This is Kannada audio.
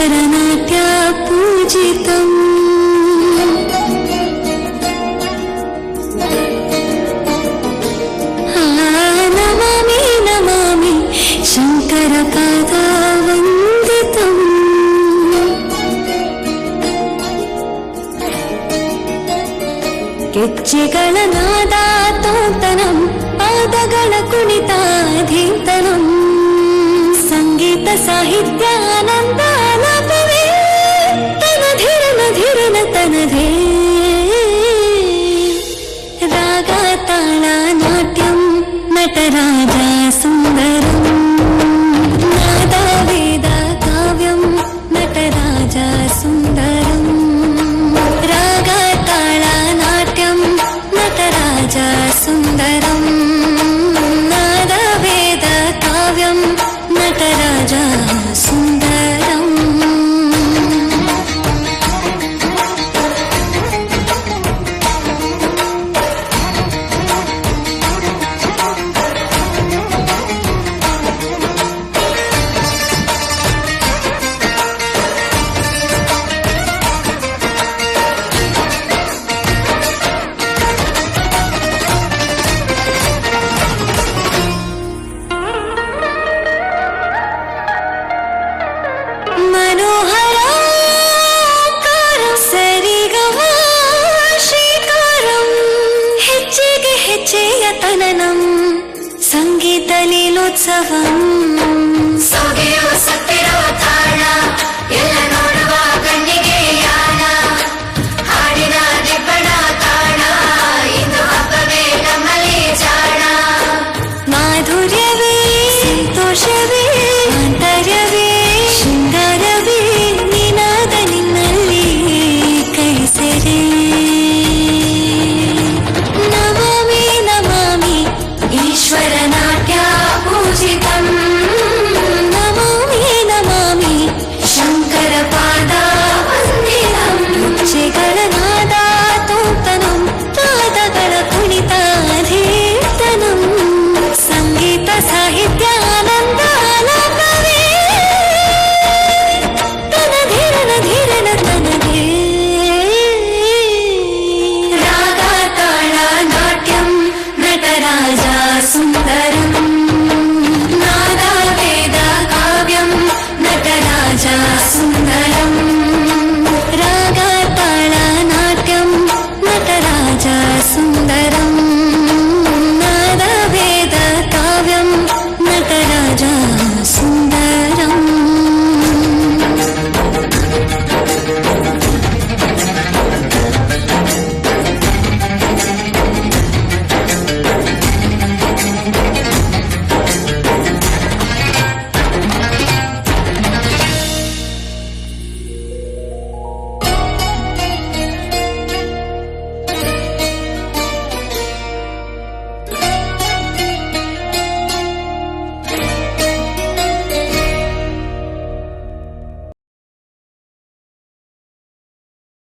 ಈಶ್ವರನಾಟ್ಯ ಪೂಜಿತಂ ನಮಾಮಿ ನಮಾಮಿ ಶಂಕರ ಪಾದ ವಂದಿತಂ ಗೆಜ್ಜೆಗಳ ನಾದ ತೋಂತನಂ ಪಾದಗಳ ಕುಣಿತಾಧೀತನಂ ಸಂಗೀತ ಸಾಹಿತ್ಯ ಆನಂದ ಆಲಾಪವೇ ತನಧಿರನ ಧಿರನ ತನಧೇ ರಾಗ ತಾಳ ನಾಟ್ಯಂ ನಟರಾಜ ಸುಂದರಂ ನಾದ ವೇದ ಕಾವ್ಯಂ ನಟರಾಜ ಸುಂದರಂ ರಾಗ ತಾಳ ನಾಟ್ಯಂ ನಟರಾಜ ಸುಂದರಂ ನಾದ ವೇದ ಕಾವ್ಯಂ ನಟರಾಜ ಸುಂದರಂ ತನನಂ ಸಂಗೀತ ಲೀಲೋತ್ಸವಂ ಸೊಗೆಯು ಸತ್ತಿರುವ ತಾಣ ಎಲ್ಲ ನೋಡುವ ಕಣ್ಣಿಗೆ ಯಾಣ ಹಾಡಿನ ದಿಬ್ಬಣ ತಾಣ ಇಂದು ಹಬ್ಬವೇ ನಮ್ಮಲ್ಲಿ ಜಾಣ ಮಾಧುರ್ಯವೇ ಸಂತೋಷವೇ ಆಂತರ್ಯವೇ ಶೃಂಗಾರವೇ ನಿನಾದ ನಿನ್ನಲ್ಲಿ ಕೈ ಸೆರೆ ಈಶ್ವರನಾಟ್ಯ ಪೂಜಿತಂ ನಮಾಮಿ ನಮಾಮಿ ಶಂಕರ ಪಾದ ವಂದಿತಂ ಗೆಜ್ಜೆಗಳ ನಾದ ತೋಂತನಂ ಪಾದಗಳ ಕುಣಿತಾಧೀತನಂ ಸಂಗೀತ ಸಾಹಿತ್ಯ ಆನಂದ ಆಲಾಪವೇ ತನಧಿರನ ಧಿರನ ತನಧೇ ರಾಗ ತಾಳ ನಾಟ್ಯಂ ನಟರಾಜ ಸುಂದರಂ ನಾದ ವೇದ ಕಾವ್ಯಂ ನಟರಾಜ ಸುಂದರಂ